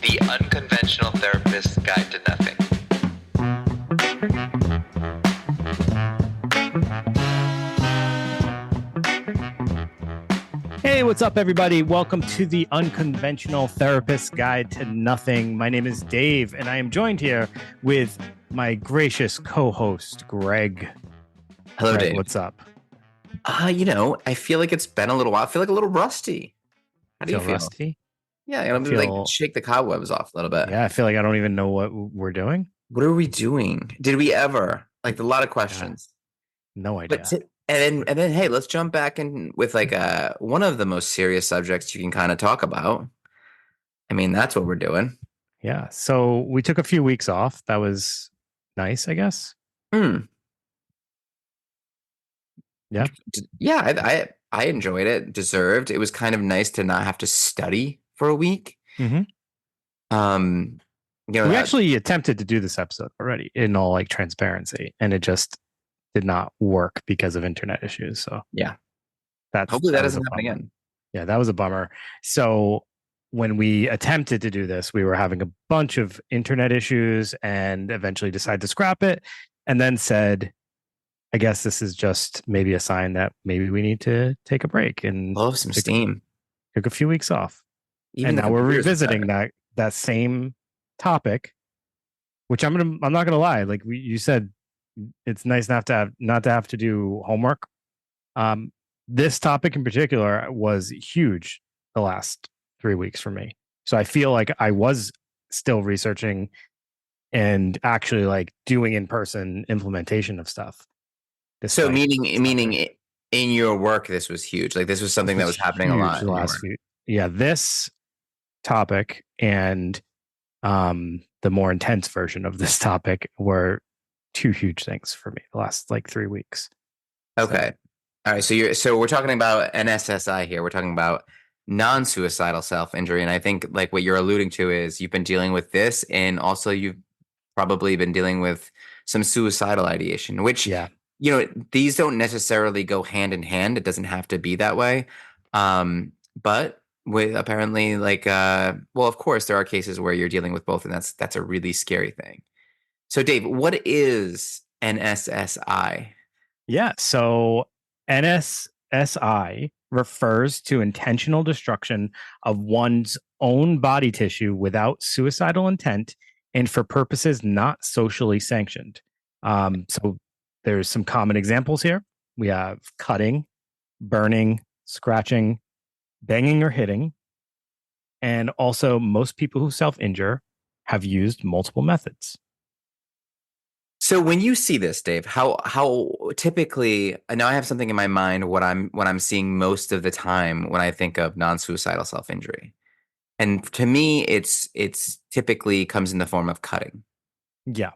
The Unconventional Therapist's Guide to Nothing. Hey, what's up, everybody? Welcome to the Unconventional Therapist's Guide to Nothing. My name is Dave, and I am joined here with my gracious co-host, Greg. Hello, Greg, Dave. what's up? I feel like it's been a little while. I feel like a little rusty. How do you feel? Rusty? Yeah, I'm gonna like shake the cobwebs off a little bit. Yeah, I feel like I don't even know what we're doing. What are we doing? Did we ever? Like a lot of questions. Yeah, no idea. And then, hey, let's jump back in with like one of the most serious subjects you can kind of talk about. I mean, that's what we're doing. Yeah. So we took a few weeks off. That was nice, I guess. Yeah. Yeah, I enjoyed it. Deserved. It was kind of nice to not have to study for a week. Mm-hmm. We actually attempted to do this episode already in all like transparency, and it just did not work because of internet issues. So yeah, hopefully that doesn't happen again. Yeah, that was a bummer. So when we attempted to do this, we were having a bunch of internet issues and eventually decided to scrap it, and then said, I guess this is just maybe a sign that maybe we need to take a break and blow off some steam. Took a few weeks off. And now we're revisiting that same topic, which I'm not gonna lie. Like you said, it's nice not to have to do homework. This topic in particular was huge the last 3 weeks for me. So I feel like I was still researching and actually like doing in-person implementation of stuff. So meaning in your work, this was huge. Like this was something that was happening a lot. The last few, this topic and the more intense version of this topic were two huge things for me the last like 3 weeks. Okay. All right. So we're talking about NSSI here. We're talking about non-suicidal self-injury. And I think like what you're alluding to is you've been dealing with this, and also you've probably been dealing with some suicidal ideation, which, these don't necessarily go hand in hand. It doesn't have to be that way. But with apparently of course there are cases where you're dealing with both, and that's a really scary thing. So Dave, what is NSSI? Yeah, so NSSI refers to intentional destruction of one's own body tissue without suicidal intent and for purposes not socially sanctioned. So there's some common examples here. We have cutting, burning, scratching, banging or hitting. And also most people who self-injure have used multiple methods. So when you see this, Dave, how typically, now I have something in my mind what I'm seeing most of the time when I think of non-suicidal self-injury. And to me, it's typically comes in the form of cutting. Yeah.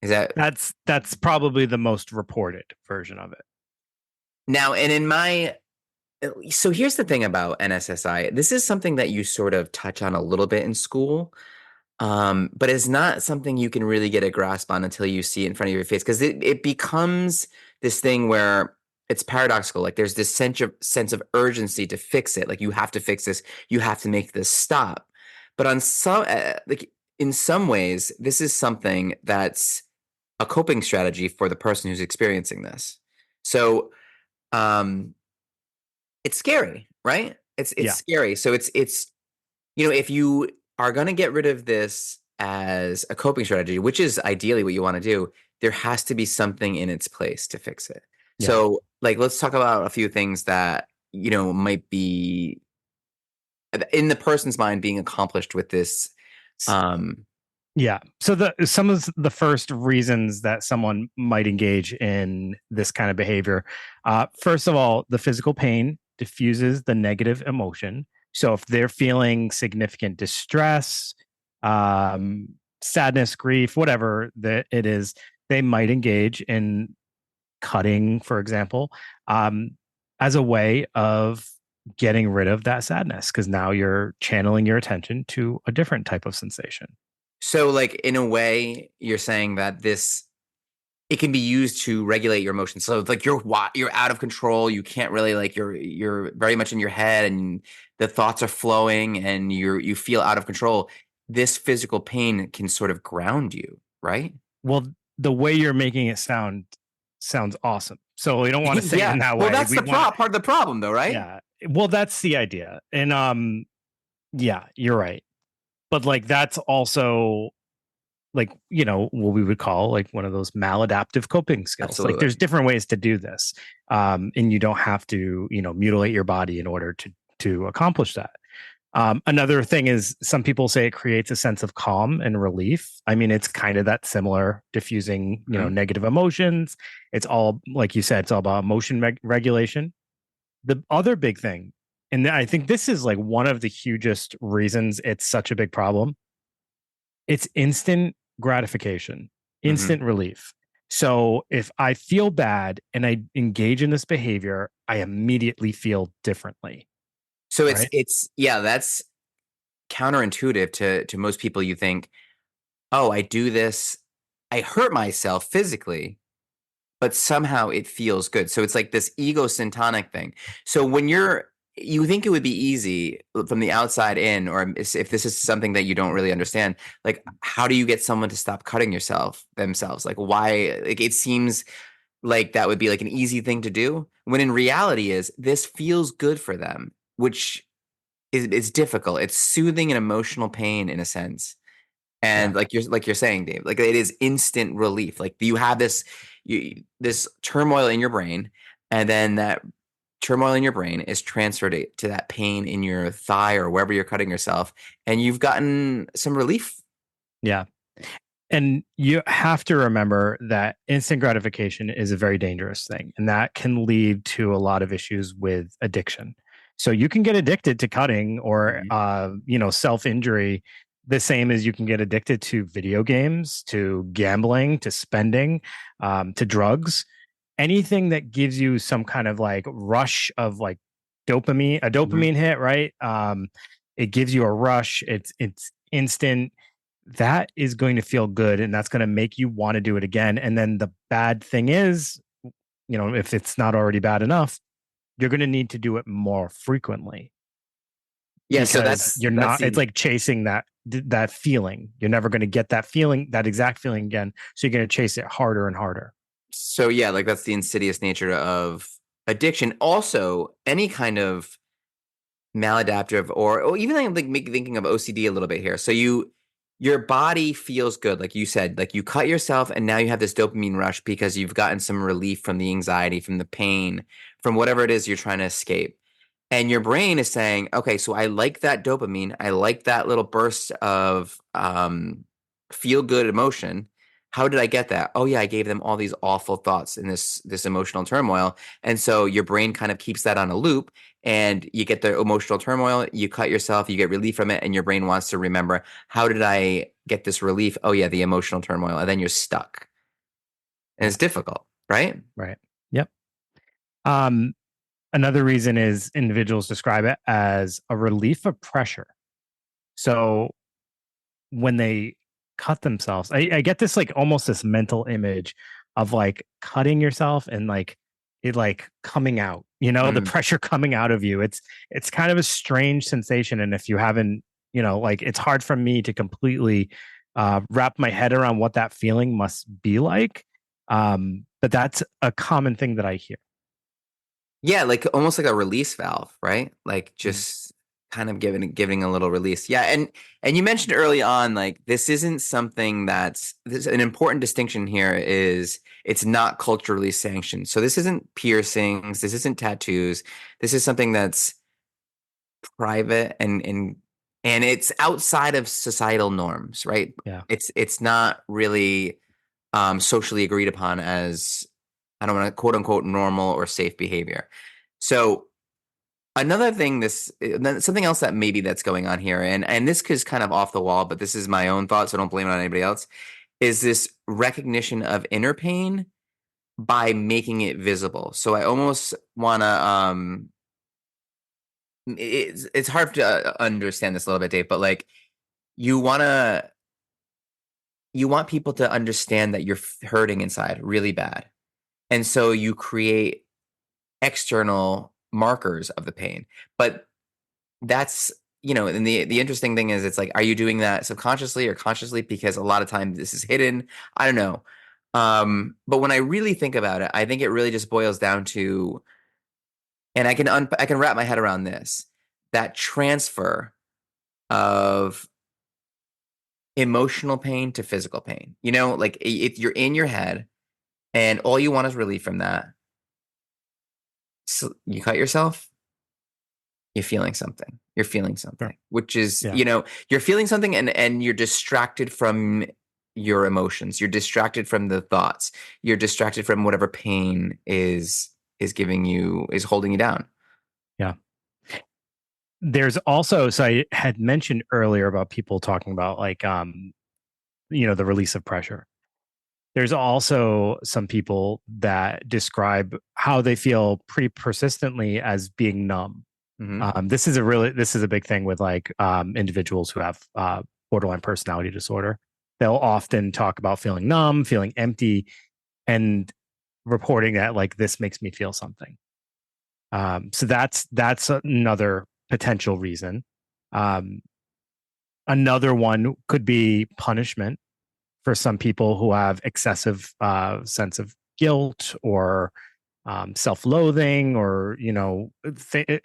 That's probably the most reported version of it. Now, and so here's the thing about NSSI. This is something that you sort of touch on a little bit in school. But it's not something you can really get a grasp on until you see it in front of your face, because it becomes this thing where it's paradoxical. Like there's this sense of urgency to fix it. Like you have to fix this. You have to make this stop. But on some in some ways, this is something that's a coping strategy for the person who's experiencing this. So, it's scary, right? It's scary. So it's if you are going to get rid of this as a coping strategy, which is ideally what you want to do, there has to be something in its place to fix it. Yeah. So let's talk about a few things that, might be in the person's mind being accomplished with this. So some of the first reasons that someone might engage in this kind of behavior, first of all, the physical pain diffuses the negative emotion. So if they're feeling significant distress, sadness, grief, whatever that it is, they might engage in cutting, for example, as a way of getting rid of that sadness, because now you're channeling your attention to a different type of sensation. So in a way, you're saying that it can be used to regulate your emotions. So you're out of control. You can't really you're very much in your head, and the thoughts are flowing, and you feel out of control. this physical pain can sort of ground you, right? Well, the way you're making it sounds awesome. So we don't want to say it Yeah. in that Well, way. that's We the want to, part of the problem though, right? yeah. Well, that's the idea. And yeah, you're right. But like that's also like, what we would call like one of those maladaptive coping skills. Like Absolutely. there's different ways to do this. And you don't have to, mutilate your body in order to accomplish that. Another thing is some people say it creates a sense of calm and relief. I mean, it's kind of that similar diffusing, Mhm. negative emotions. It's all, like you said, it's all about emotion regulation. The other big thing, and I think this is like one of the hugest reasons it's such a big problem, it's instant gratification, Mhm. instant relief. So if I feel bad and I engage in this behavior, I immediately feel differently, So right? it's yeah, that's counterintuitive to most people. You think, "Oh, I do this, I hurt myself physically, but somehow it feels good." So it's like this ego syntonic thing. So when you think it would be easy from the outside in, or if this is something that you don't really understand, like how do you get someone to stop cutting themselves? Like why? Like it seems like that would be like an easy thing to do, when in reality is this feels good for them, which is difficult. It's soothing an emotional pain in a sense. Yeah. And like you're saying, Dave, like it is instant relief. Like you have this turmoil in your brain, and then that turmoil in your brain is transferred to that pain in your thigh or wherever you're cutting yourself, and you've gotten some relief. Yeah. And you have to remember that instant gratification is a very dangerous thing, and that can lead to a lot of issues with addiction. So you can get addicted to cutting or Mhm. self injury, the same as you can get addicted to video games, to gambling, to spending, to drugs, anything that gives you some kind of like rush of like dopamine, a Mhm. dopamine hit, right? It gives you a rush. It's instant, that is going to feel good and that's going to make you want to do it again. And then the bad thing is, if it's not already bad enough, you're going to need to do it more frequently Yeah, so because that's you're that's not, it's the like chasing that feeling. You're never going to get that feeling, that exact feeling again. So you're going to chase it harder and harder. so yeah, like that's the insidious nature of addiction. Also, any kind of maladaptive or even like make thinking of OCD a little bit here. So your body feels good, like you said, like you cut yourself and now you have this dopamine rush because you've gotten some relief from the anxiety, from the pain, from whatever it is you're trying to escape. And your brain is saying, okay, so I like that dopamine. I like that little burst of feel good emotion. How did I get that? Oh yeah, I gave them all these awful thoughts in this emotional turmoil. And so your brain kind of keeps that on a loop, and you get the emotional turmoil, you cut yourself, you get relief from it, and your brain wants to remember, how did I get this relief? Oh yeah, the emotional turmoil. And then you're stuck. And Yeah. it's difficult, right? Right. Yep. Um, Another reason is individuals describe it as a relief of pressure. So when they cut themselves, I get this like almost this mental image of like cutting yourself and like it like coming out, the Mm. pressure coming out of you. It's kind of a strange sensation. And if you haven't, like it's hard for me to completely wrap my head around what that feeling must be like. But that's a common thing that I hear. Yeah, like almost like a release valve, right? Like Mhm. just kind of giving a little release. Yeah, and you mentioned early on, like this isn't something that's this an important distinction here is it's not culturally sanctioned. So this isn't piercings, this isn't tattoos. This is something that's private and it's outside of societal norms, right? Yeah. It's not really socially agreed upon as, I don't want to quote unquote normal or safe behavior. So another thing, something else that maybe that's going on here, and this is kind of off the wall, but this is my own thought, so don't blame it on anybody else. Is this recognition of inner pain by making it visible? So I almost want to it's hard to understand this a little bit, Dave, but like you want to you want people to understand that you're hurting inside really bad, and so you create external markers of the pain, but that's and the interesting thing is, it's like, are you doing that subconsciously or consciously? Because a lot of times this is hidden. I don't know. But when I really think about it, I think it really just boils down to, and I can wrap my head around this, that transfer of emotional pain to physical pain. Like, if you're in your head and all you want is relief from that, so you cut yourself, you're feeling Sure. something, which is, Yeah. you're feeling something, and you're distracted from your emotions, you're distracted from the thoughts, you're distracted from whatever pain is holding you down. Yeah. There's also, so I had mentioned earlier about people talking about like, the release of pressure. There's also some people that describe how they feel pretty persistently as being numb. Hmm. This is a big thing with like individuals who have borderline personality disorder. They'll often talk about feeling numb, feeling empty, and reporting that like this makes me feel something. So that's another potential reason. Um, Another one could be punishment for some people who have excessive sense of guilt or self-loathing, or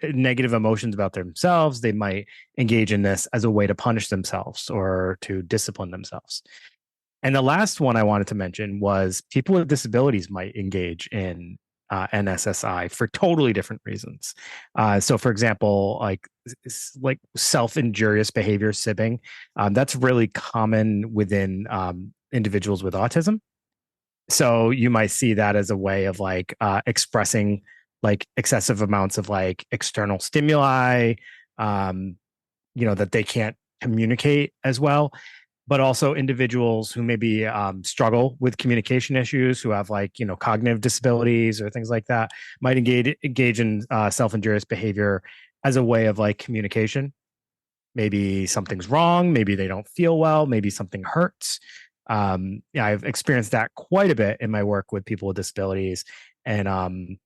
negative emotions about themselves. They might engage in this as a way to punish themselves or to discipline themselves. And the last one I wanted to mention was people with disabilities might engage in NSSI for totally different reasons. So, for example, like self-injurious behavior, sibbing, that's really common within individuals with autism. So you might see that as a way of like expressing like excessive amounts of like external stimuli, um, that they can't communicate as well. But also individuals who maybe struggle with communication issues, who have like cognitive disabilities or things like that, might engage in self-injurious behavior as a way of like communication. Maybe something's wrong, maybe they don't feel well, maybe something hurts. Yeah, I've experienced that quite a bit in my work with people with disabilities, and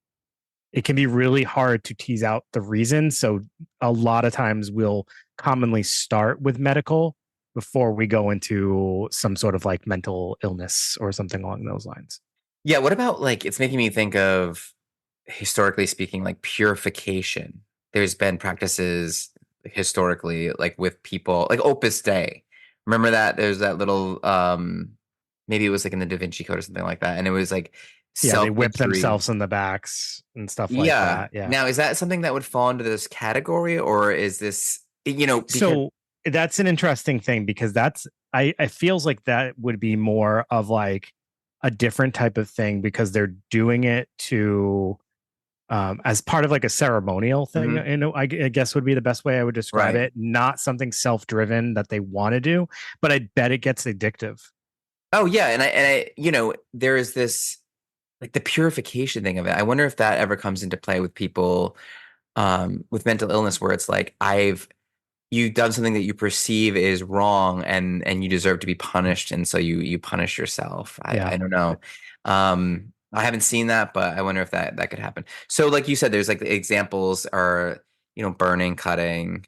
it can be really hard to tease out the reason. So a lot of times we'll commonly start with medical before we go into some sort of like mental illness or something along those lines. Yeah, what about, like, it's making me think of, historically speaking, like purification. There's been practices historically, like with people, like Opus Dei. Remember that? There's that little, maybe it was like in the Da Vinci Code or something like that, and it was like Yeah, they whip self-injury. themselves in the backs and stuff like Yeah. that. Yeah. Now, is that something that would fall into this category, or is this, because So that's an interesting thing because I feels like that would be more of like a different type of thing because they're doing it to as part of like a ceremonial thing. Mhm, I guess would be the best way I would describe right. it. Not something self-driven that they want to do, but I bet it gets addictive. Oh yeah, there is this, like, the purification thing of it. I wonder if that ever comes into play with people with mental illness, where it's like, you've done something that you perceive is wrong, and you deserve to be punished, and so you punish yourself. Yeah, I don't know. I haven't seen that, but I wonder if that could happen. So, like you said, there's like the examples are, burning, cutting,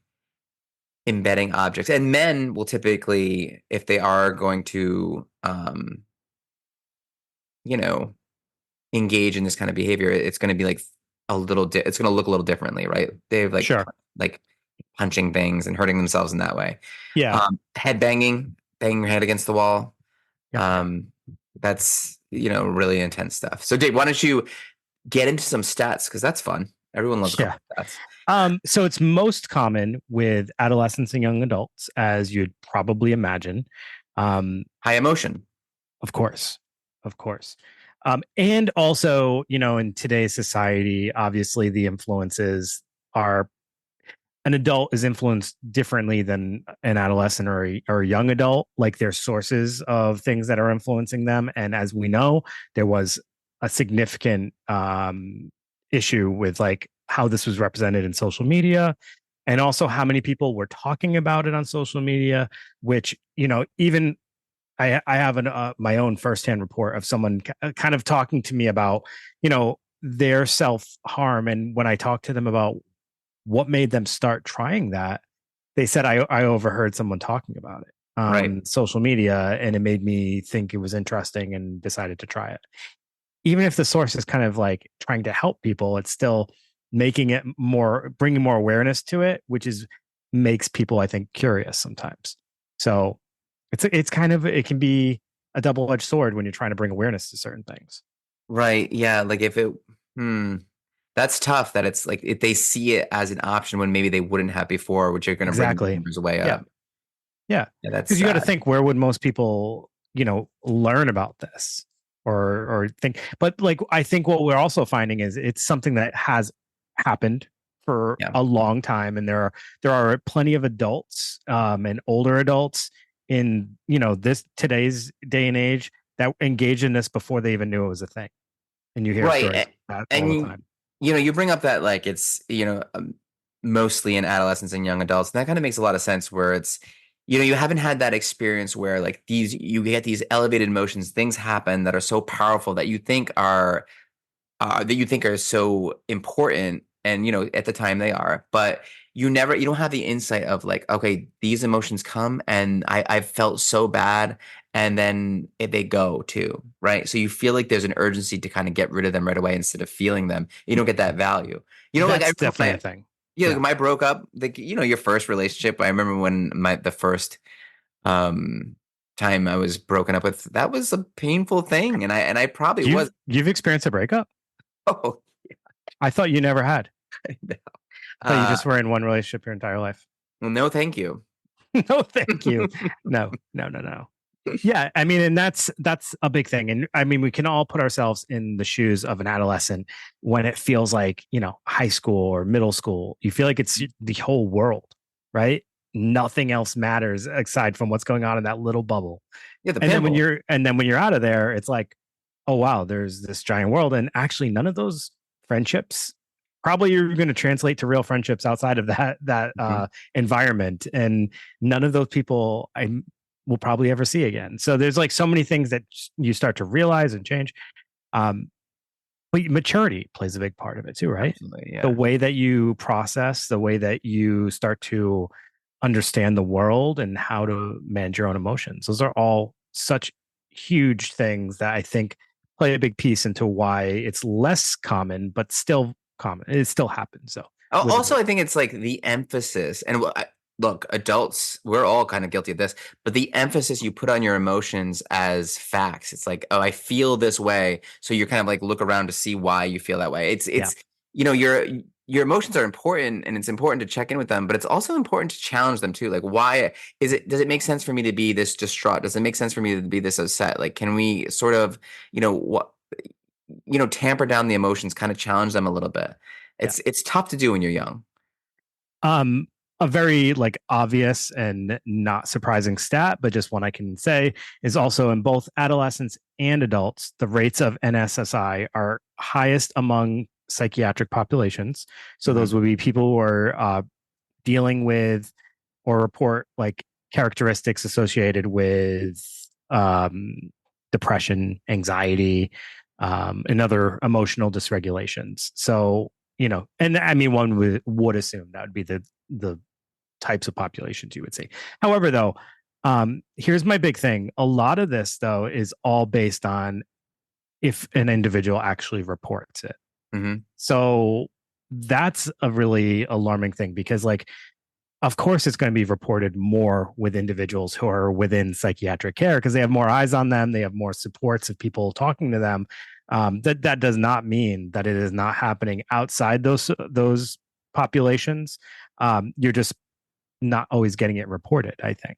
embedding objects, and men will typically, if they are going to, you know, engage in this kind of behavior, it's going to be like it's going to look a little differently, right? They've sure. like punching things and hurting themselves in that way. Yeah, Head banging, banging your head against the wall. yeah, Um, that's, really intense stuff. So Dave, why don't you get into some stats? Because that's fun. Everyone loves a yeah. couple of stats. So it's most common with adolescents and young adults, as you'd probably imagine. Um, High emotion. Of course, of course. And also, in today's society, obviously the influences are an adult is influenced differently than an adolescent or a young adult. Like there's sources of things that are influencing them. And as we know, there was a significant issue with like how this was represented in social media and also how many people were talking about it on social media, which, even I have my own firsthand report of someone kind of talking to me about, their self harm. And when I talked to them about what made them start trying that, they said I overheard someone talking about it Right. on social media, and it made me think it was interesting and decided to try it. Even if the source is kind of like trying to help people, it's still making it more, bringing more awareness to it, which is makes people, I think, curious sometimes. So it's kind of, it can be a double edged sword when you're trying to bring awareness to certain things. Right. Yeah. Like if it, hmm, that's tough that it's like if they see it as an option when maybe they wouldn't have before, which are going to bring the Exactly. numbers way Yeah. up. Yeah. Yeah, that's Because you got to sad. think, where would most people, learn about this or think? But like, I think what we're also finding is it's something that has happened for Yeah. a long time, and there are plenty of adults, and older adults in this today's day and age that engage in this before they even knew it was a thing. And you hear Right. stories like that all And the time. you bring up that like it's, mostly in adolescents and young adults. And that kind of makes a lot of sense where it's, you haven't had that experience where like you get these elevated emotions, things happen that are so powerful that you think are so important, and at the time they are, but you don't have the insight of like, okay, these emotions come and I've felt so bad, and then they go too, right? So you feel like there's an urgency to kind of get rid of them right away instead of feeling them. You don't get that value. Like I That's remember definitely a thing. like Yeah. when I broke up, like your first relationship. I remember when the first um time I was broken up with, that was a painful thing, and I probably was. You've experienced a breakup? Oh, I thought you never had. I know. I thought you Uh, just were in one relationship your entire life. well, no, thank you. No, thank you. No, no, no, no. Yeah, I mean, and that's a big thing. And I mean, we can all put ourselves in the shoes of an adolescent when it feels like, high school or middle school. You feel like it's the whole world, right? Nothing else matters aside from what's going on in that little bubble. Yeah, the And then when pinball. you're out of there, it's like, oh wow, there's this giant world. And actually none of those friendships probably you're going to translate to real friendships outside of that Mhm. environment. And none of those people I will probably ever see again. So there's like so many things that you start to realize and change. Um, but maturity plays a big part of it too, right? Absolutely, The yeah. way that you process, the way that you start to understand the world and how to manage your own emotions. Those are all such huge things that I think play a big piece into why it's less common, but still common. It still happens. So with Also, adults. I think it's like the emphasis, and look, adults, we're all kind of guilty of this, but the emphasis you put on your emotions as facts. It's like, oh, I feel this way, so you're kind of like look around to see why you feel that way. It's Yeah. it's your emotions are important, and it's important to check in with them, but it's also important to challenge them too. Like, why does it make sense for me to be this distraught? Does it make sense for me to be this upset? Like, can we sort of, what tamper down the emotions, kind of challenge them a little bit? Yeah. It's tough to do when you're young. Um, a very like obvious and not surprising stat, but just one I can say is also in both adolescents and adults, the rates of NSSI are highest among psychiatric populations. So Mhm. those would be people who are dealing with or report like characteristics associated with depression, anxiety, and other emotional dysregulations. So, and I mean, one would assume that would be the types of populations you would see. However, though, here's my big thing. A lot of this, though, is all based on if an individual actually reports it. Mhm. So that's a really alarming thing because, like, of course, it's going to be reported more with individuals who are within psychiatric care because they have more eyes on them. They have more supports of people talking to them. That does not mean that it is not happening outside those populations. You're just not always getting it reported, I think.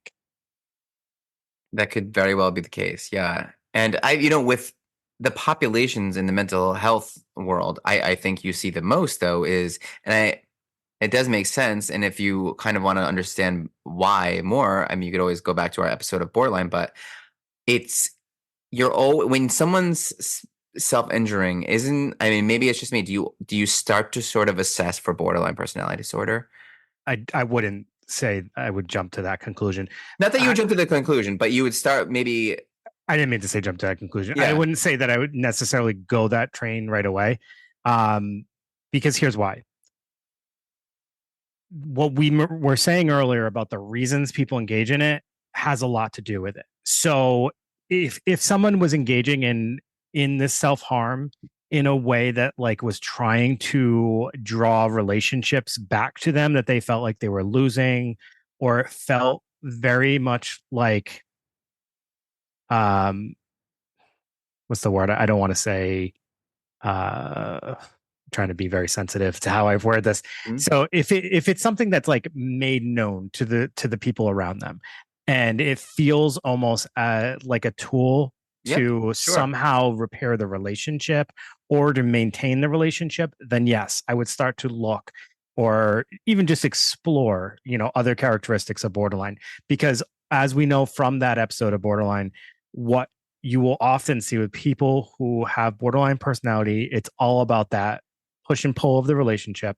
That could very well be the case, yeah. And with the populations in the mental health world, I think you see the most though is, and it does make sense. And if you kind of want to understand why more, I mean, you could always go back to our episode of Borderline, but it's when someone's self-injuring, isn't, I mean, maybe it's just me. Do you start to sort of assess for borderline personality disorder? I wouldn't say I would jump to that conclusion. Not that you I, would jump to the conclusion, but you would start maybe, I didn't mean to say jump to that conclusion. I yeah. wouldn't say that I would necessarily go that train right away, um, because here's why. what we were saying earlier about the reasons people engage in it has a lot to do with it. So if someone was engaging in this self-harm in a way that like was trying to draw relationships back to them that they felt like they were losing, or it felt very much like um what's the word? I don't want to say trying to be very sensitive to how I've worded this. Mhm. So if it's something that's like made known to the people around them, and it feels almost like a tool Yep. to Sure. somehow repair the relationship or to maintain the relationship, then yes, I would start to look or even just explore, other characteristics of borderline. Because as we know from that episode of Borderline, what you will often see with people who have borderline personality, it's all about that push and pull of the relationship.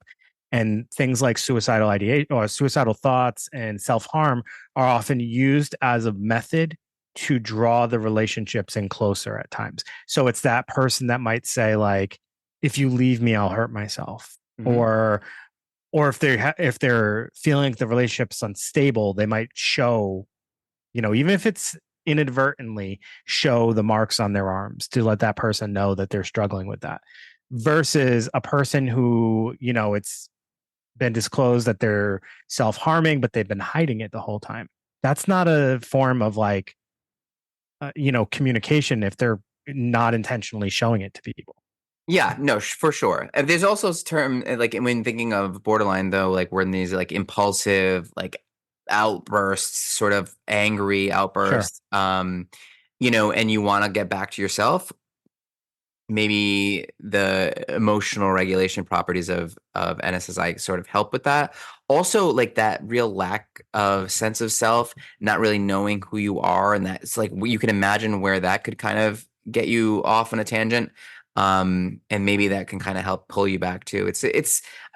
And things like suicidal ideation or suicidal thoughts and self harm are often used as a method to draw the relationships in closer at times. So it's that person that might say, like, if you leave me, I'll hurt myself. Hmm. Or if they're feeling like the relationship's unstable, they might show, even if it's inadvertently, show the marks on their arms to let that person know that they're struggling with that, versus a person who, it's been disclosed that they're self-harming, but they've been hiding it the whole time. That's not a form of like, communication if they're not intentionally showing it to people. Yeah, no, for sure. And there's also this term, like when thinking of borderline, though, like when these like impulsive, like outbursts, sort of angry Sure. outbursts, and you want to get back to yourself. Maybe the emotional regulation properties of NSSI sort of help with that. Also, like that real lack of sense of self, not really knowing who you are, and that's like you can imagine where that could kind of get you off on a tangent. And maybe that can kind of help pull you back too.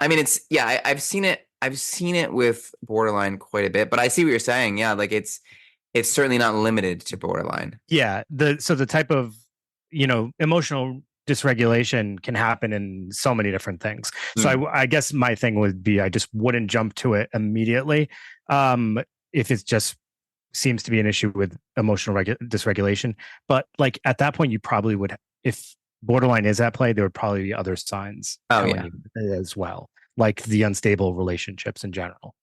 I mean, yeah, I've seen it. I've seen it with borderline quite a bit, but I see what you're saying. Yeah, like it's certainly not limited to borderline. Yeah, the type of, emotional dysregulation can happen in so many different things. So Mm. I guess my thing would be I just wouldn't jump to it immediately. If it just seems to be an issue with emotional dysregulation, but like at that point you probably would, if borderline is at play, there would probably be other signs Oh telling yeah. you as well, like the unstable relationships in general.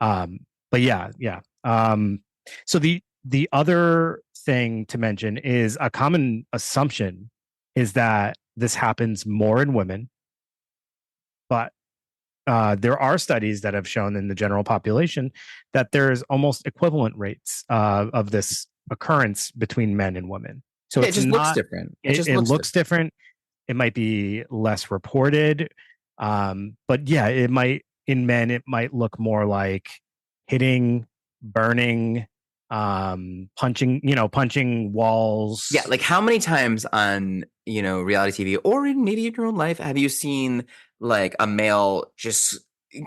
um but yeah. So the other thing to mention is a common assumption is that this happens more in women, but there are studies that have shown in the general population that there's almost equivalent rates of this occurrence between men and women. So Yeah, it it's just looks not, different. It just it looks looks different. different. It might be less reported. But yeah, it might, in men, it might look more like hitting, burning, punching Yeah, walls. like how many times on, reality TV or maybe in your own life have you seen like a male just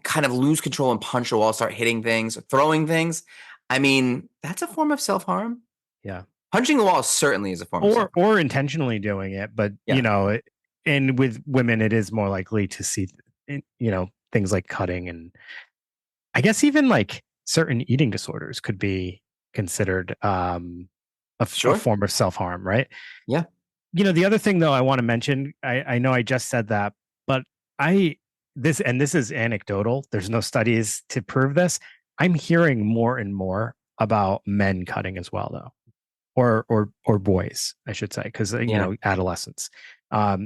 kind of lose control and punch a wall, start hitting things, throwing things? I mean, that's a form of self-harm. Yeah. Punching the wall certainly is a form of self-harm. Or intentionally doing it, but Yeah, and with women it is more likely to see, things like cutting, and I guess even like certain eating disorders could be considered a sure. form of self-harm, right? Yeah, The other thing though I want to mention, I know I just said that, but I this is anecdotal, there's no studies to prove this. I'm hearing more and more about men cutting as well though, or boys, I should say, because yeah. adolescents.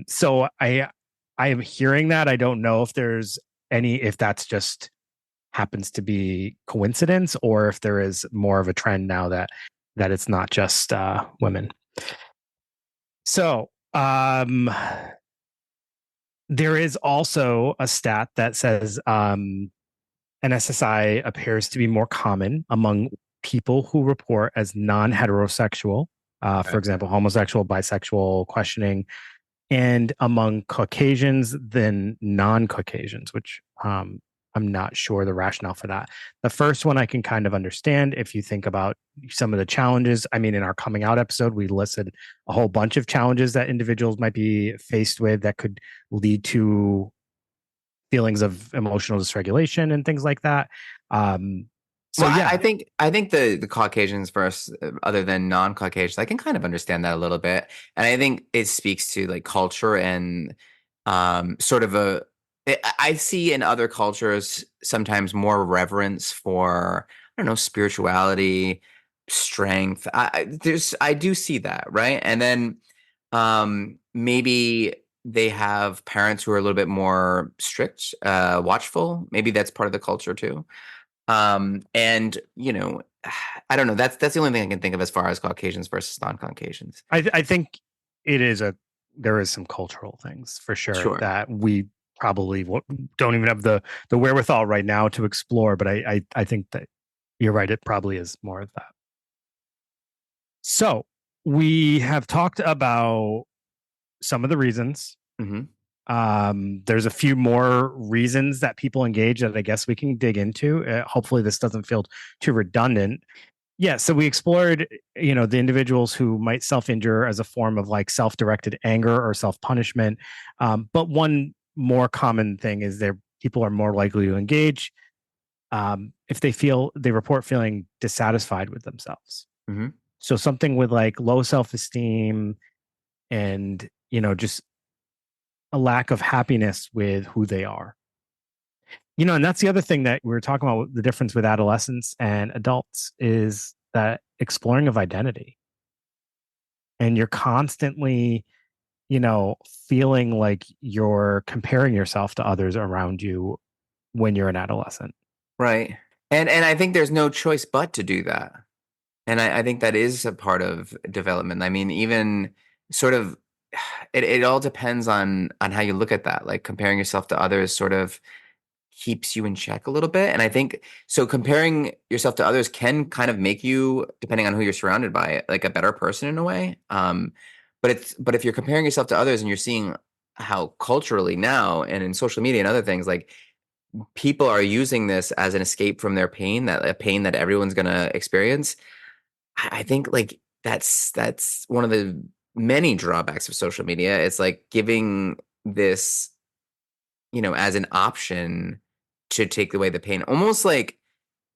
So I am hearing that. I don't know if there's if that's just happens to be coincidence, or if there is more of a trend now that it's not just women. So there is also a stat that says NSSI appears to be more common among people who report as non-heterosexual, for Okay. example, homosexual, bisexual, questioning, and among Caucasians than non-Caucasians, which I'm not sure the rationale for that. The first one I can kind of understand if you think about some of the challenges. I mean, in our coming out episode, we listed a whole bunch of challenges that individuals might be faced with that could lead to feelings of emotional dysregulation and things like that. So Well, I yeah, think the Caucasians versus other than non-Caucasians, I can kind of understand that a little bit, and I think it speaks to like culture and sort of I see in other cultures sometimes more reverence for I don't know spirituality, strength. I do see that, right, and then maybe they have parents who are a little bit more strict, watchful. Maybe that's part of the culture too. And I don't know. That's the only thing I can think of as far as Caucasians versus non-Caucasians. I think it is there is some cultural things for sure Sure. that we probably don't even have the wherewithal right now to explore. But I think that you're right. It probably is more of that. So we have talked about some of the reasons. Hmm. There's a few more reasons that people engage that I guess we can dig into. Hopefully, this doesn't feel too redundant. Yeah, so we explored, the individuals who might self-injure as a form of like self-directed anger or self-punishment. But one more common thing is that people are more likely to engage if they report feeling dissatisfied with themselves. Hmm. So something with like low self-esteem and just a lack of happiness with who they are. And that's the other thing that we were talking about, the difference with adolescents and adults is that exploring of identity. And you're constantly, feeling like you're comparing yourself to others around you when you're an adolescent. Right. And I think there's no choice but to do that. And I think that is a part of development. I mean, even sort of it all depends on how you look at that. Like comparing yourself to others sort of keeps you in check a little bit. And I think so comparing yourself to others can kind of make you, depending on who you're surrounded by, like a better person in a way. But if you're comparing yourself to others and you're seeing how culturally now and in social media and other things, like people are using this as an escape from their pain, that a pain that everyone's gonna experience. I think like that's one of the many drawbacks of social media. It's like giving this as an option to take away the pain. Almost like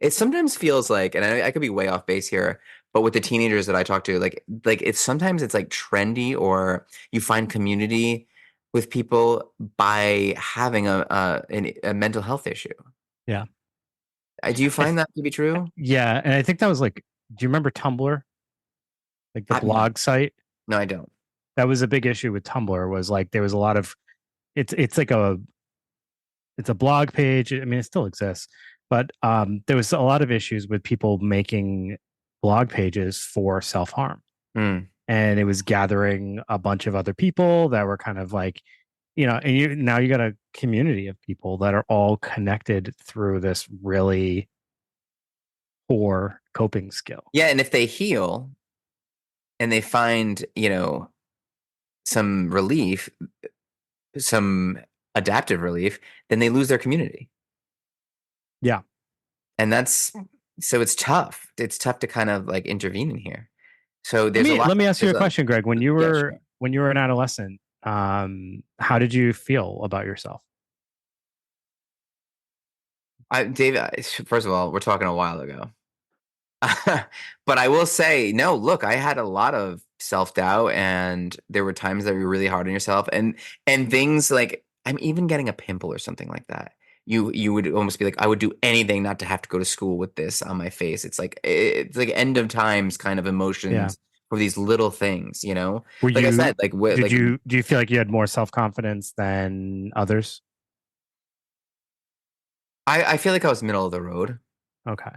it sometimes feels like, and I could be way off base here, but with the teenagers that I talk to, like it's sometimes it's like trendy or you find community with people by having a mental health issue. Yeah. Do you I find th- that to be true? yeah. And I think that was like, do you remember Tumblr? Like the No, blog site? no, I don't. That was a big issue with Tumblr was like there was a lot of it's like it's a blog page. I mean, it still exists, but there was a lot of issues with people making blog pages for self harm, Mm, and it was gathering a bunch of other people that were kind of like, and now you got a community of people that are all connected through this really poor coping skill. yeah, and if they heal and they find some relief, some adaptive relief, then they lose their community. Yeah. And that's so it's tough. It's tough to kind of like intervene in here. So Let there's a me lot let me ask you there's a a question, Greg. When you yeah, were sure. when you were an adolescent, how did you feel about yourself? David, first of all, we're talking a while ago. But I will say, no, look, I had a lot of self-doubt and there were times that were really hard on yourself and things like I'm even getting a pimple or something like that. You would almost be like, I would do anything not to have to go to school with this on my face. It's like end of times kind of Yeah. emotions for these little things. Were Like I said, you like did you do you feel like you had more self-confidence than others? I feel like I was middle of the road. Okay.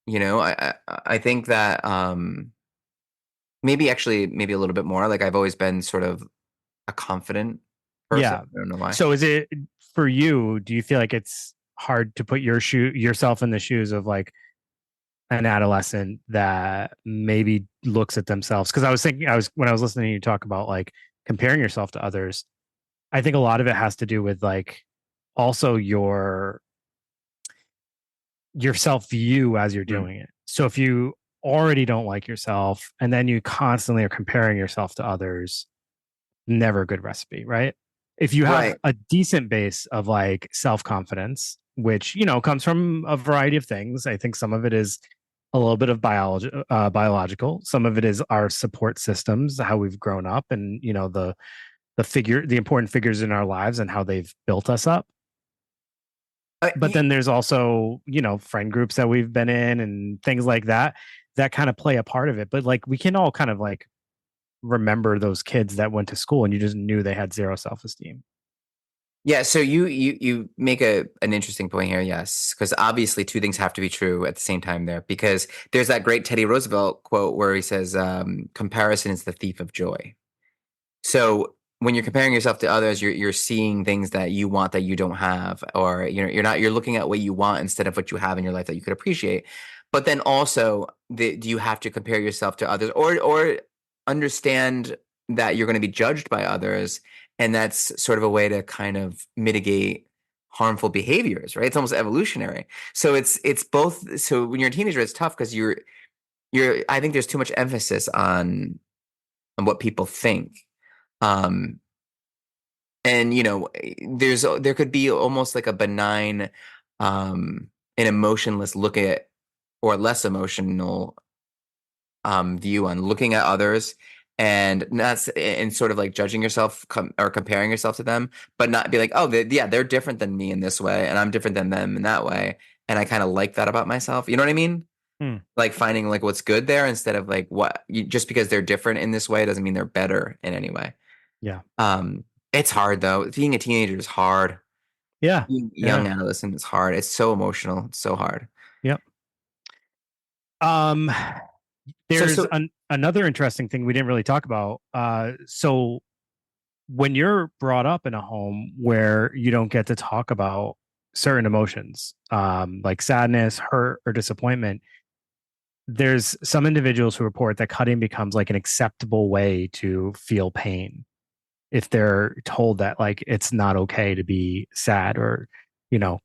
I think that maybe a little bit more. Like I've always been sort of a confident person. Yeah. I don't know why. So is it for you, do you feel like it's hard to put yourself in the shoes of like an adolescent that maybe looks at themselves? Because I was thinking when I was listening to you talk about like comparing yourself to others, I think a lot of it has to do with like also your self view as you're Mm. doing it. So if you already don't like yourself and then you constantly are comparing yourself to others, never a good recipe, right? If you have Right. a decent base of like self-confidence, which, comes from a variety of things. I think some of it is a little bit of biological. Some of it is our support systems, how we've grown up, and the important figures in our lives and how they've built us up. But Y then there's also, friend groups that we've been in and things like that that kind of play a part of it. But like we can all kind of like remember those kids that went to school and you just knew they had zero self-esteem. Yeah, so you make an interesting point here, yes, because obviously two things have to be true at the same time there, because there's that great Teddy Roosevelt quote where he says, "Comparison is the thief of joy." So when you're comparing yourself to others, you're seeing things that you want that you don't have, or you're looking at what you want instead of what you have in your life that you could appreciate. But then also, do you have to compare yourself to others, or understand that you're going to be judged by others, and that's sort of a way to kind of mitigate harmful behaviors, right? It's almost evolutionary. So it's both. So when you're a teenager, it's tough because you're. I think there's too much emphasis on what people think. Um, and there could be almost like a benign, an emotionless look at, or less emotional view on looking at others, and not and sort of like judging yourself or comparing yourself to them, but not be like, oh, yeah, they're different than me in this way, and I'm different than them in that way, and I kind of like that about myself. You know what I mean? Hmm. Like finding like what's good there instead of like just because they're different in this way doesn't mean they're better in any way. Yeah. Um, it's hard though. Being a teenager is hard. Yeah. Being Yeah. young adolescent is hard. It's so emotional. It's so hard. Yep. Um, So there's so another interesting thing we didn't really talk about. So when you're brought up in a home where you don't get to talk about certain emotions, like sadness, hurt, or disappointment, there's some individuals who report that cutting becomes like an acceptable way to feel pain if they're told that like it's not okay to be sad or, you know,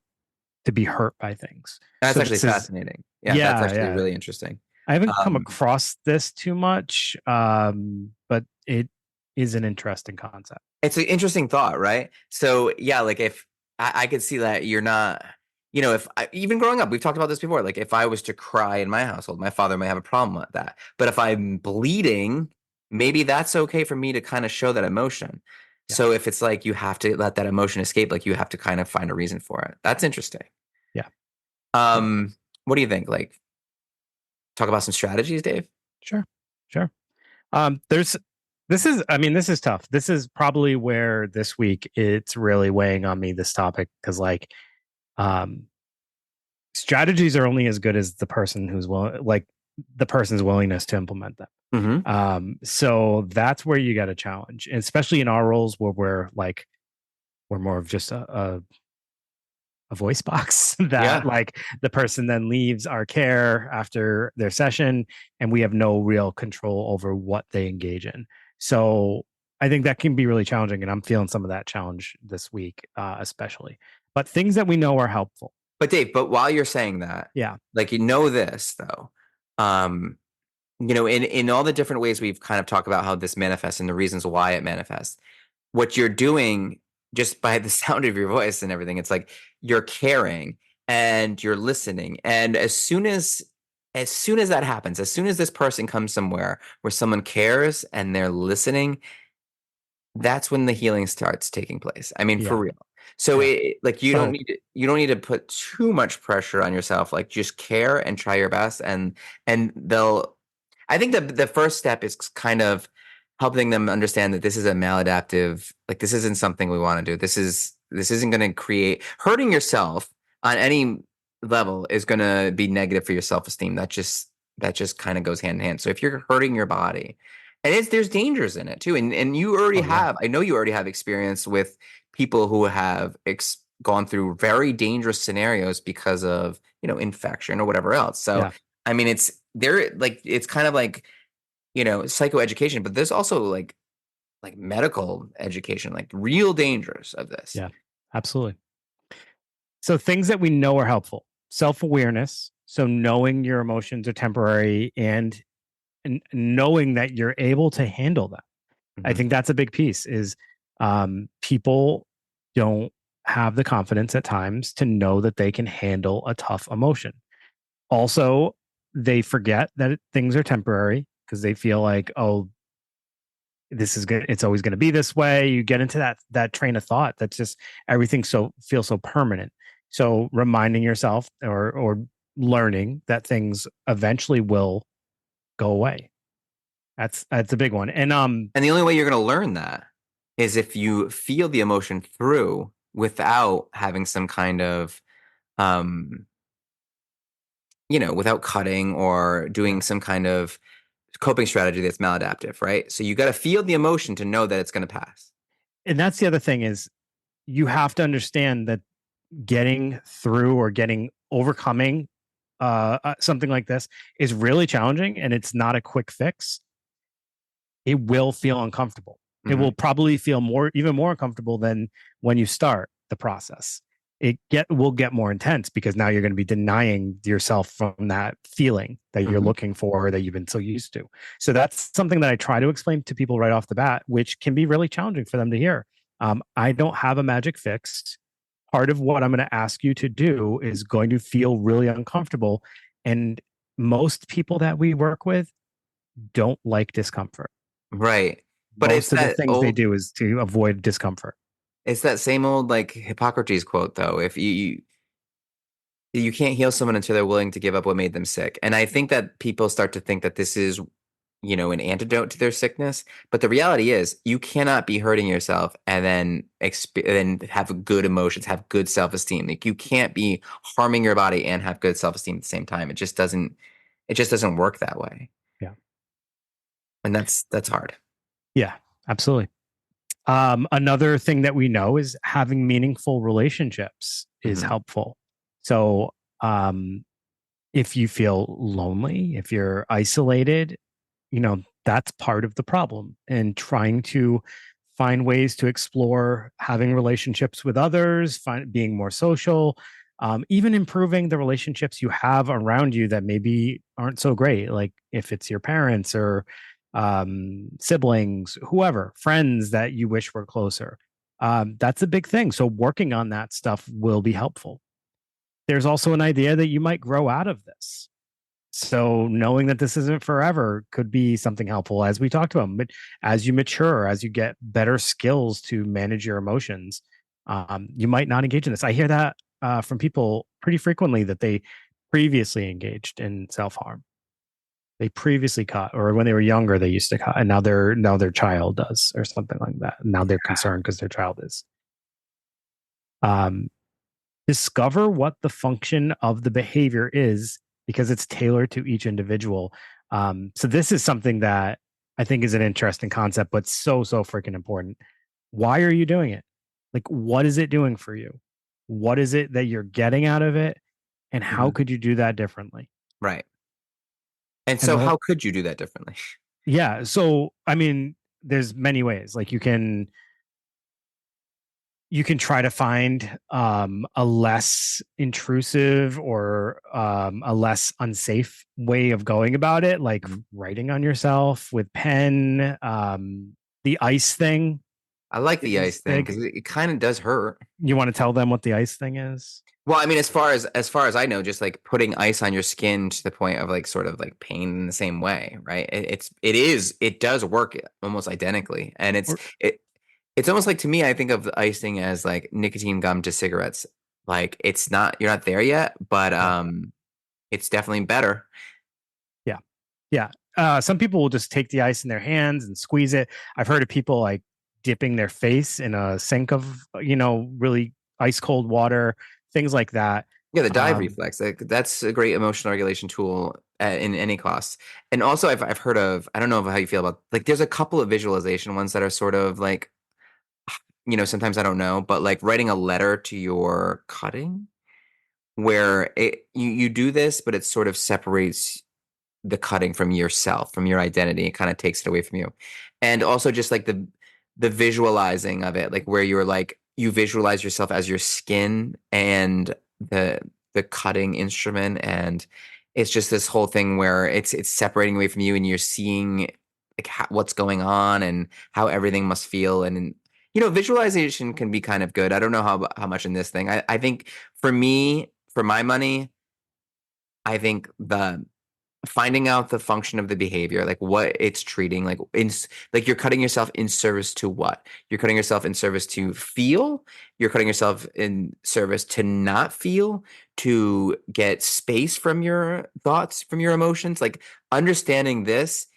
to be hurt by things. that's So actually this is, fascinating. Yeah, that's yeah, actually yeah. really interesting. I haven't come Um, across this too much, but it is an interesting concept. it's an interesting thought, right? So yeah, like if I could see that you're not, if even growing up, we've talked about this before. Like if I was to cry in my household, my father might have a problem with that. But if I'm bleeding, maybe that's okay for me to kind of show that emotion. Yeah, So if it's like you have to let that emotion escape, like you have to kind of find a reason for it. That's interesting. yeah, yeah. What do you think? Like, talk about some strategies, Dave? Sure, sure. There's I mean, this is tough. This is probably where this week it's really weighing on me, this topic, because like um strategies are only as good as the person who's willing, like the person's willingness to implement them. Hmm. So that's where you got to challenge, especially in our roles where we're more of just a voice box that Yeah. like the person then leaves our care after their session and we have no real control over what they engage in. So I think that can be really challenging and I'm feeling some of that challenge this week, especially, but things that we know are helpful. But Dave, but while you're saying that, Yeah. like this though, um, in all the different ways we've kind of talked about how this manifests and the reasons why it manifests, what you're doing just by the sound of your voice and everything, it's like you're caring and you're listening. And as soon as that happens, as soon as this person comes somewhere where someone cares and they're listening, that's when the healing starts taking place. I mean, for Yeah. real. So Yeah. like So hope. you don't need to put too much pressure on yourself. Like just care and try your best, and they'll. I think the first step is kind of helping them understand that this is a maladaptive. Like this isn't something we want to do. This isn't going to create hurting yourself on any level is going to be negative for your self esteem. That just kind of goes hand in hand. So if you're hurting your body and there's dangers in it too, and you already Oh yeah. have. I know you already have experience with people who have gone through very dangerous scenarios because of infection or whatever else. So Yeah. I mean, it's kind of like psychoeducation, but there's also like medical education, like real dangers of this. Yeah. Absolutely. So things that we know are helpful. Self-awareness. So knowing your emotions are temporary and knowing that you're able to handle them. I Hmm. think that's a big piece is People don't have the confidence at times to know that they can handle a tough emotion. Also, they forget that things are temporary because they feel like, oh, this is good. It's always going to be this way. You get into that train of thought. That's just everything so feels so permanent. So reminding yourself or learning that things eventually will go away. That's a big one. And And the only way you're going to learn that is if you feel the emotion through without having some kind of, um, without cutting or yeah, doing some kind of coping strategy that's maladaptive, right? So you got to feel the emotion to know that it's going to pass. and that's the other thing is you have to understand that getting through or getting overcoming something like this is really challenging and it's not a quick fix. It will feel uncomfortable. It Hmm. will probably feel even more uncomfortable than when you start the process. It will get more intense because now you're going to be denying yourself from that feeling that you're Hmm. looking for that you've been so used to. So that's something that I try to explain to people right off the bat, which can be really challenging for them to hear. I don't have a magic fix. Part of what I'm going to ask you to do is going to feel really uncomfortable. And most people that we work with don't like discomfort. Right. But Most of the things they do is to avoid discomfort. it's that same old like Hippocrates quote though. If you can't heal someone until they're willing to give up what made them sick. And I think that people start to think that this is, an antidote to their sickness. But the reality is, you cannot be hurting yourself and then have good emotions, have good self-esteem. Like you can't be harming your body and have good self-esteem at the same time. It just doesn't. It just doesn't work that way, Yeah. and that's hard. Yeah, absolutely. Another thing that we know is having meaningful relationships is Hmm. helpful. So, if you feel lonely, if you're isolated, that's part of the problem. And trying to find ways to explore having relationships with others, being more social, even improving the relationships you have around you that maybe aren't so great. Like if it's your parents or siblings, whoever, friends that you wish were closer. That's a big thing. So working on that stuff will be helpful. There's also an idea that you might grow out of this. So knowing that this isn't forever could be something helpful as we talked about. But as you mature, as you get better skills to manage your emotions, you might not engage in this. I hear that from people pretty frequently that they previously engaged in self harm. They previously cut, or when they were younger, they used to cut, and now their child does, or something like that. Now they're concerned because their child is. Um, Discover what the function of the behavior is because it's tailored to each individual. So this is something that I think is an interesting concept, but so freaking important. Why are you doing it? Like, what is it doing for you? What is it that you're getting out of it? And how Hmm. could you do that differently? Right. And And so, the whole, how could you do that differently? yeah. So, I mean, there's many ways. Like you can try to find a less intrusive or a less unsafe way of going about it, like Mhm. writing on yourself with pen. The ice thing I like the ice is thing because big. it kind of does hurt. You want to tell them what the ice thing is? Well, I mean, as far as I know, just like putting ice on your skin to the point of like sort of like pain in the same way, right? It does work almost identically, and Or it's almost like to me, I think of the icing as like nicotine gum to cigarettes. Like you're not there yet, but yeah, it's definitely better. yeah, yeah. Some people will just take the ice in their hands and squeeze it. I've heard of people like dipping their face in a sink of really ice cold water, things like that. Yeah, the dive Um, reflex. That's a great emotional regulation tool in any class. And also, I've heard of. I don't know how you feel about like. There's a couple of visualization ones that are sort of like sometimes I don't know, but like writing a letter to your cutting, where you do this, but it sort of separates the cutting from yourself, from your identity. It kind of takes it away from you. And also just like the visualizing of it, like where you're like you visualize yourself as your skin and the cutting instrument, and it's just this whole thing where it's separating away from you and you're seeing like what's going on and how everything must feel, and Visualization can be kind of good. I don't know how much in this thing. I think for me, for my money, I think the finding out the function of the behavior, like what it's treating, like you're cutting yourself in service to what? You're cutting yourself in service to feel, you're cutting yourself in service to not feel, to get space from your thoughts, from your emotions. Like understanding this,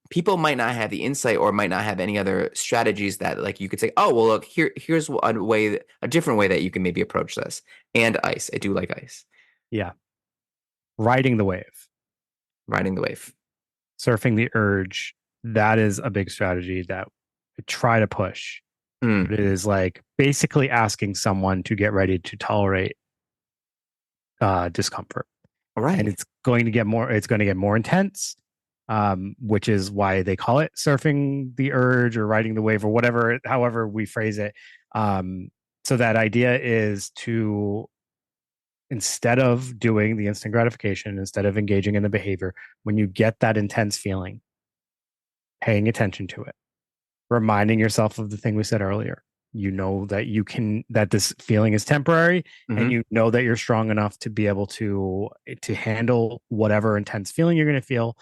people might not have the insight or might not have any other strategies that like you could say, oh, well, look, here's a different way that you can maybe approach this. And ice. I do like ice. Yeah. Riding the wave, Riding the wave. surfing the urge. That is a big strategy that I try to push. Mm, It is like basically asking someone to get ready to tolerate discomfort. all And right. it's going to get more intense, which is why they call it surfing the urge or riding the wave or whatever, however we phrase it. So that idea is to, instead of doing the instant gratification, instead of engaging in the behavior, when you get that intense feeling, paying attention to it, reminding yourself of the thing we said earlier. You know that that this feeling is temporary, and Hmm. you know that you're strong enough to be able to handle whatever intense feeling you're going to feel.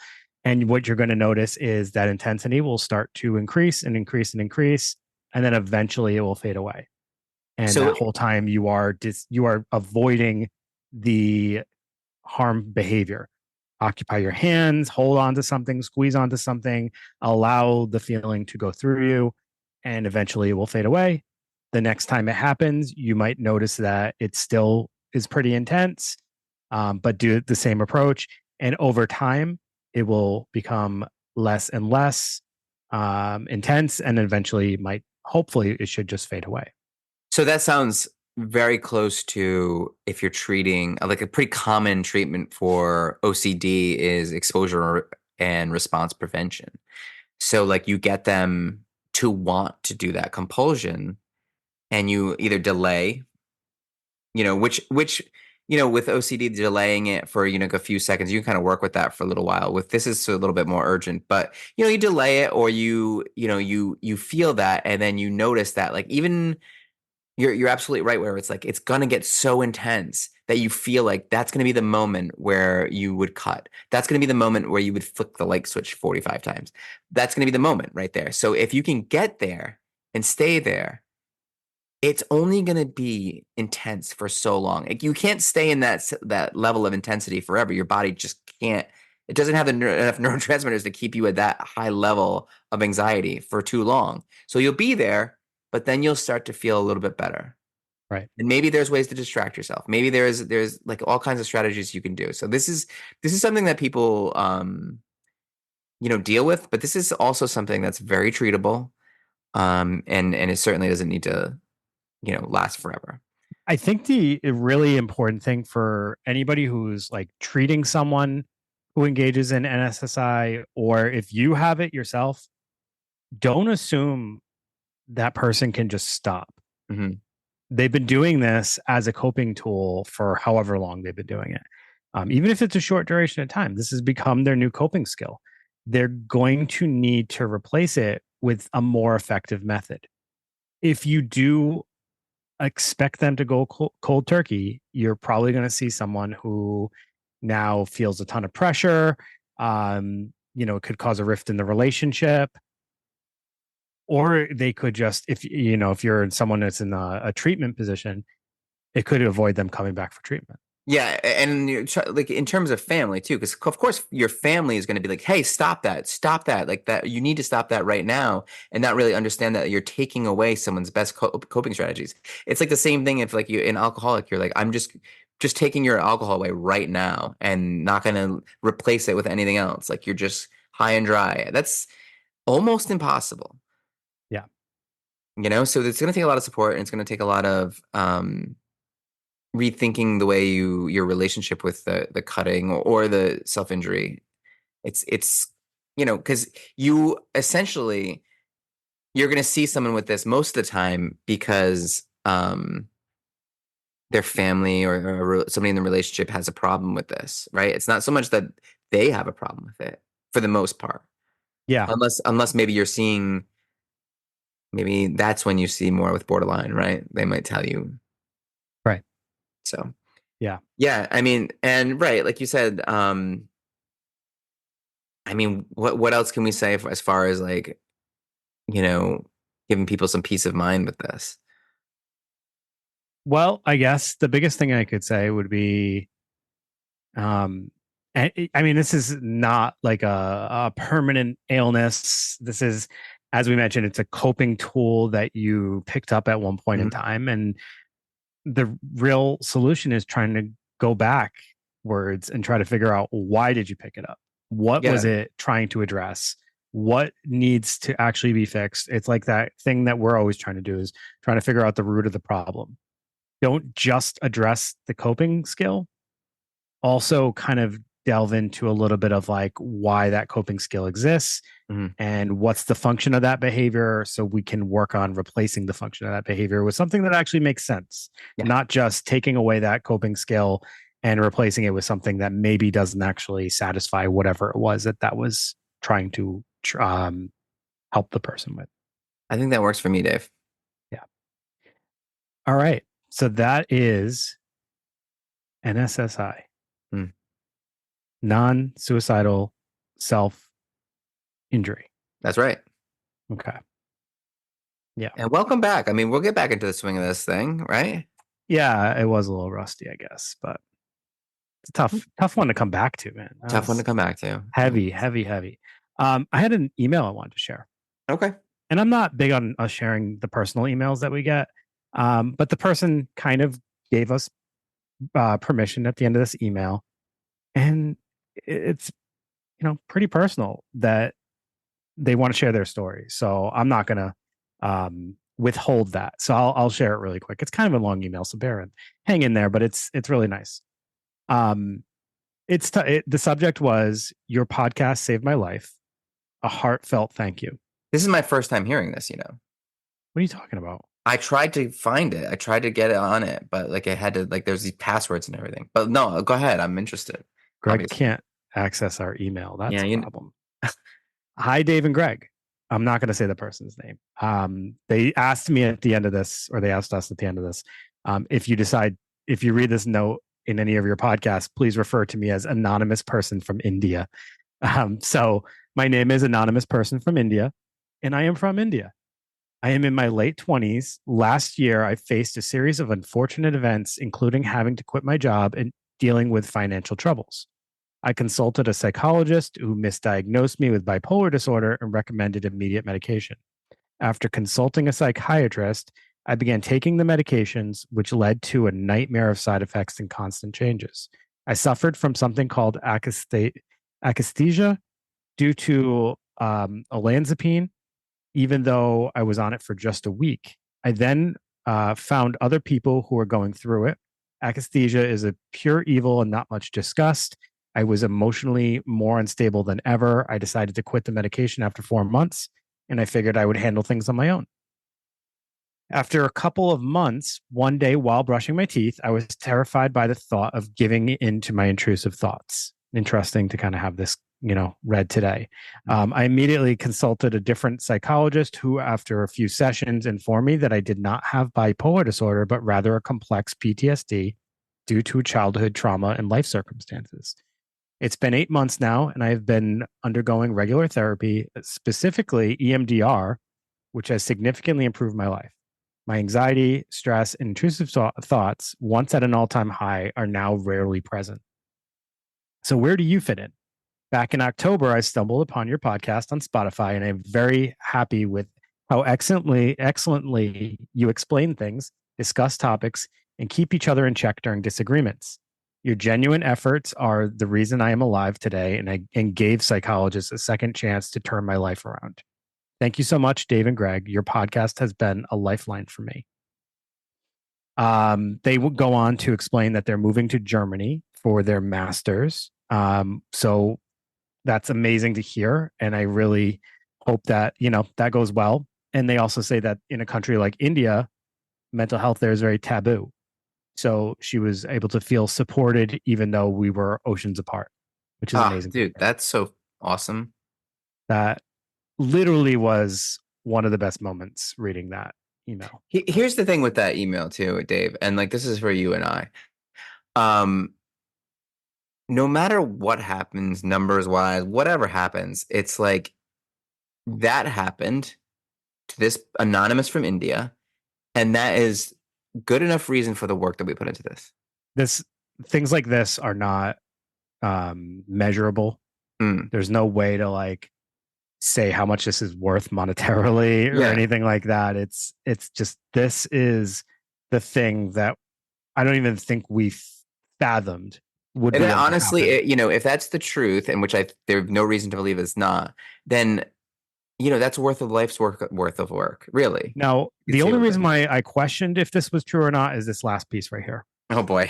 And what you're going to notice is that intensity will start to increase and increase and increase, and then eventually it will fade away. And So that whole time you are avoiding the harm behavior. Occupy your hands, hold on to something, squeeze onto something, allow the feeling to go through you, and eventually it will fade away. The next time it happens, you might notice that it still is pretty intense, but do the same approach. And over time, it will become less and less intense, and eventually might, hopefully, it should just fade away. So that sounds very close to if you're treating like a pretty common treatment for OCD is exposure and response prevention. So like you get them to want to do that compulsion and you either delay, which with OCD delaying it for like a few seconds, you can kind of work with that for a little while. With this is a little bit more urgent, but you delay it or you feel that and then you notice that like even you're absolutely right where it's like it's gonna get so intense that you feel like that's gonna be the moment where you would cut. That's gonna be the moment where you would flick the like switch 45 times. That's gonna be the moment right there. So if you can get there and stay there, it's only gonna be intense for so long. Like you can't stay in that level of intensity forever. Your body just can't. It doesn't have enough neurotransmitters to keep you at that high level of anxiety for too long. So you'll be there, but then you'll start to feel a little bit better. Right. And maybe there's ways to distract yourself. Maybe there's like all kinds of strategies you can do. So this is something that people deal with, but this is also something that's very treatable. And it certainly doesn't need to, last forever. I think the really important thing for anybody who's like treating someone who engages in NSSI, or if you have it yourself, don't assume that person can just stop. Hmm. They've been doing this as a coping tool for however long they've been doing it. Even if it's a short duration of time, this has become their new coping skill. They're going to need to replace it with a more effective method. If you do expect them to go cold turkey, you're probably going to see someone who now feels a ton of pressure. It could cause a rift in the relationship, or they could just, if you're in someone that's in a treatment position, it could avoid them coming back for treatment. Yeah, and like in terms of family too, because of course your family is going to be like, "Hey, stop that, like that. You need to stop that right now," and not really understand that you're taking away someone's best coping strategies. It's like the same thing if like you an alcoholic, you're like, "I'm just taking your alcohol away right now and not going to replace it with anything else. Like you're just high and dry." That's almost impossible, Yeah. So it's going to take a lot of support and it's going to take a lot of rethinking the way your relationship with the cutting or the self-injury. It's because you essentially you're going to see someone with this most of the time because their family or somebody in the relationship has a problem with this, right? It's not so much that they have a problem with it for the most part, Yeah. unless maybe you're seeing maybe that's when you see more with borderline, right? They might tell you. Right. So Yeah. yeah, I mean, and right, like you said, I mean, what else can we say as far as like, you know, giving people some peace of mind with this? Well, I guess the biggest thing I could say would be, um, I mean, this is not like a permanent illness. This is, as we mentioned, it's a coping tool that you picked up at one point in Mhm. time. And the real solution is trying to go backwards and try to figure out, why did you pick it up? What was Yeah. it trying to address? What needs to actually be fixed? It's like that thing that we're always trying to do, is trying to figure out the root of the problem. Don't just address the coping skill, also kind of delve into a little bit of like why that coping skill exists Mhm. and what's the function of that behavior, so we can work on replacing the function of that behavior with something that actually makes sense, Yeah. not just taking away that coping skill and replacing it with something that maybe doesn't actually satisfy whatever it was that was trying to help the person with. I think that works for me, Dave. Yeah. All right. So that is NSSI, Mm, non-suicidal self injury. that's right. Okay. Yeah. And welcome back. I mean, we'll get back into the swing of this thing, right? Yeah, it was a little rusty, I guess, but it's a tough one to come back to, man. That Tough one to was come back to. heavy, heavy, heavy. I had an email I wanted to share, Okay. and I'm not big on us sharing the personal emails that we get, but the person kind of gave us permission at the end of this email, and it's, pretty personal that they want to share their story. So I'm not gonna withhold that. So I'll share it really quick. It's kind of a long email, so hang in there, but it's really nice. Um, the subject was, "Your podcast saved my life. A heartfelt thank you." This is my first time hearing this, you know. What are you talking about? I tried to find it. I tried to get it on it, but like I had to like there's these passwords and everything. But no, go ahead. I'm interested. Greg Obviously. can't access our email. That's Yeah, a you problem. Hi, Dave and Greg. I'm not going to say the person's name. They asked me at the end of this, or they asked us at the end of this, if you decide, if you read this note in any of your podcasts, please refer to me as anonymous person from India. So my name is anonymous person from India, and I am from India. I am in my late 20s. Last year, I faced a series of unfortunate events, including having to quit my job and dealing with financial troubles. I consulted a psychologist who misdiagnosed me with bipolar disorder and recommended immediate medication. After consulting a psychiatrist, I began taking the medications, which led to a nightmare of side effects and constant changes. I suffered from something called akathisia due to olanzapine, even though I was on it for just a week. I then found other people who were going through it. Akathisia is a pure evil and not much discussed. I was emotionally more unstable than ever. I decided to quit the medication after 4 months, and I figured I would handle things on my own. After a couple of months, one day while brushing my teeth, I was terrified by the thought of giving in to my intrusive thoughts. Interesting to kind of have this, read today. I immediately consulted a different psychologist who, after a few sessions, informed me that I did not have bipolar disorder, but rather a complex PTSD due to childhood trauma and life circumstances. It's been 8 months now, and I have been undergoing regular therapy, specifically EMDR, which has significantly improved my life. My anxiety, stress, and intrusive thoughts, once at an all time high, are now rarely present. So, where do you fit in? Back in October, I stumbled upon your podcast on Spotify, and I'm very happy with how excellently you explain things, discuss topics, and keep each other in check during disagreements. Your genuine efforts are the reason I am alive today, and gave psychologists a second chance to turn my life around. Thank you so much, Dave and Greg. Your podcast has been a lifeline for me. They will go on to explain that they're moving to Germany for their masters. So that's amazing to hear, and I really hope that that goes well. And they also say that in a country like India, mental health there is very taboo. So she was able to feel supported even though we were oceans apart, which is Ah, amazing to dude, hear. that's so awesome. That literally was one of the best moments reading that email. Here's the thing with that email too, Dave, and like this is for you and I. Um, no matter what happens, numbers wise, whatever happens, it's like that happened to this anonymous from India, and that is good enough reason for the work that we put into this. This things like this are not measurable. There's no way to like say how much this is worth monetarily or anything like that. It's just, this is the thing that I don't even think we fathomed would And be then able to honestly, happen. if that's the truth, and which there's no reason to believe it's not, then that's worth a life's worth of work, really. Now, the only reason why I questioned if this was true or not is this last piece right here. Oh boy.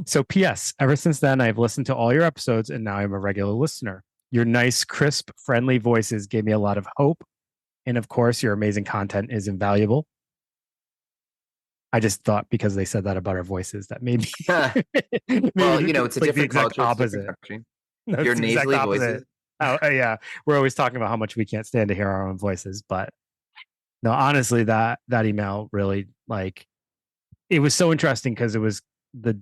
So P.S. Ever since then, I've listened to all your episodes and now I'm a regular listener. Your nice, crisp, friendly voices gave me a lot of hope. And of course, your amazing content is invaluable. I just thought because they said that about our voices that maybe, maybe well, it's a like different culture. opposite. No, your nasally voices. Oh, yeah. We're always talking about how much we can't stand to hear our own voices. But no, honestly, that email really, like, it was so interesting because it was the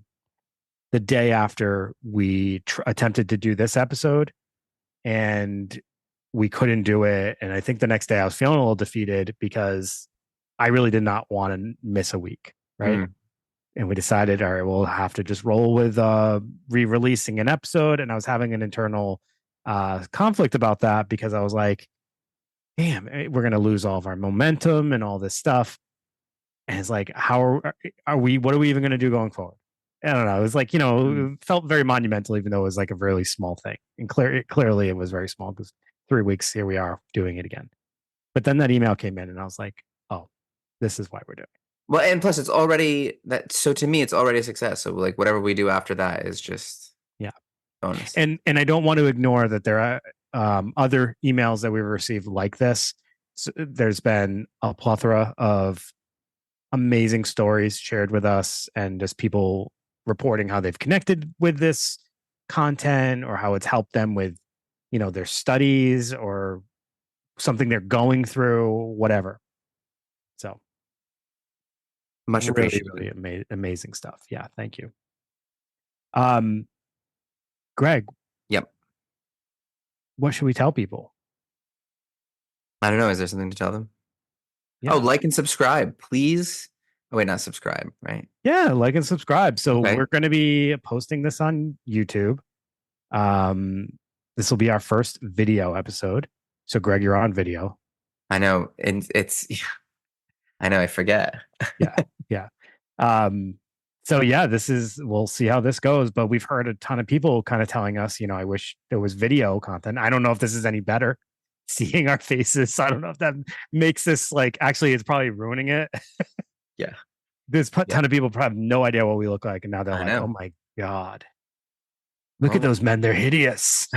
day after we attempted to do this episode and we couldn't do it. And I think the next day I was feeling a little defeated because I really did not want to miss a week. Right. And we decided, all right, we'll have to just roll with re-releasing an episode. And I was having an internal conflict about that because I was like, damn, we're going to lose all of our momentum and all this stuff. And it's like, how are we, what are we even going to do going forward? I don't know. It was like, it felt very monumental, even though it was like a really small thing. And clearly it was very small because 3 weeks, here we are doing it again. But then that email came in and I was like, oh, this is why we're doing it. Well, and plus it's already so to me, it's already a success. So like whatever we do after that is just bonus. And I don't want to ignore that there are other emails that we've received like this. So there's been a plethora of amazing stories shared with us and just people reporting how they've connected with this content or how it's helped them with, their studies or something they're going through, whatever. So much appreciated. Really amazing stuff. Yeah. Thank you. Greg. Yep. What should we tell people? I don't know. Is there something to tell them? Yeah. Oh, like and subscribe, please. Oh, wait, not subscribe, right? Yeah, like and subscribe. So we're going to be posting this on YouTube. This will be our first video episode. So Greg, you're on video. I know. And I know, I forget. Yeah. So yeah, we'll see how this goes, but we've heard a ton of people kind of telling us, I wish there was video content. I don't know if this is any better seeing our faces. I don't know if that makes this actually it's probably ruining it. Yeah. There's a ton of people probably have no idea what we look like. And now they're like, oh my God, look at those men. They're hideous.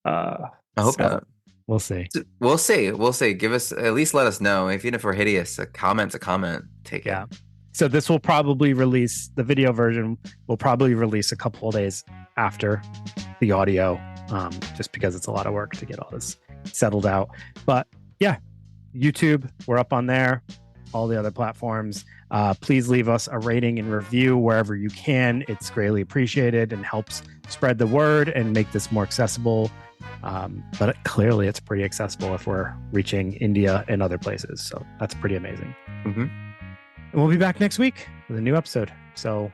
I hope not. We'll see. We'll see. Give us, at least let us know. Even if we're hideous, a comment's a comment. Take it. So this will probably release, the video version will probably release a couple of days after the audio, just because it's a lot of work to get all this settled out. But yeah, YouTube, we're up on there. All the other platforms. Please leave us a rating and review wherever you can. It's greatly appreciated and helps spread the word and make this more accessible. But clearly it's pretty accessible if we're reaching India and other places. So that's pretty amazing. And we'll be back next week with a new episode. So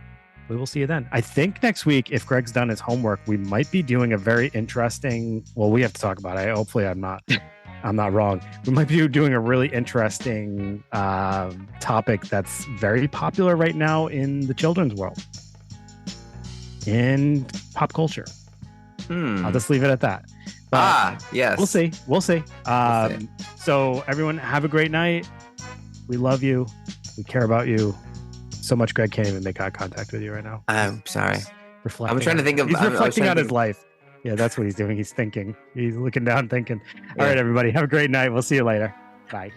we will see you then. I think next week, if Greg's done his homework, we might be doing a very interesting, well, we have to talk about it. Hopefully I'm not wrong. We might be doing a really interesting topic that's very popular right now in the children's world, in pop culture. I'll just leave it at that. But yes. We'll see. So everyone have a great night. We love you. We care about you so much. Greg can't even make eye contact with you right now. I'm sorry. Reflecting. I'm trying to think of. He's reflecting on his life. Yeah, that's what he's doing. He's thinking. He's looking down, thinking. All right, everybody, have a great night. We'll see you later. Bye.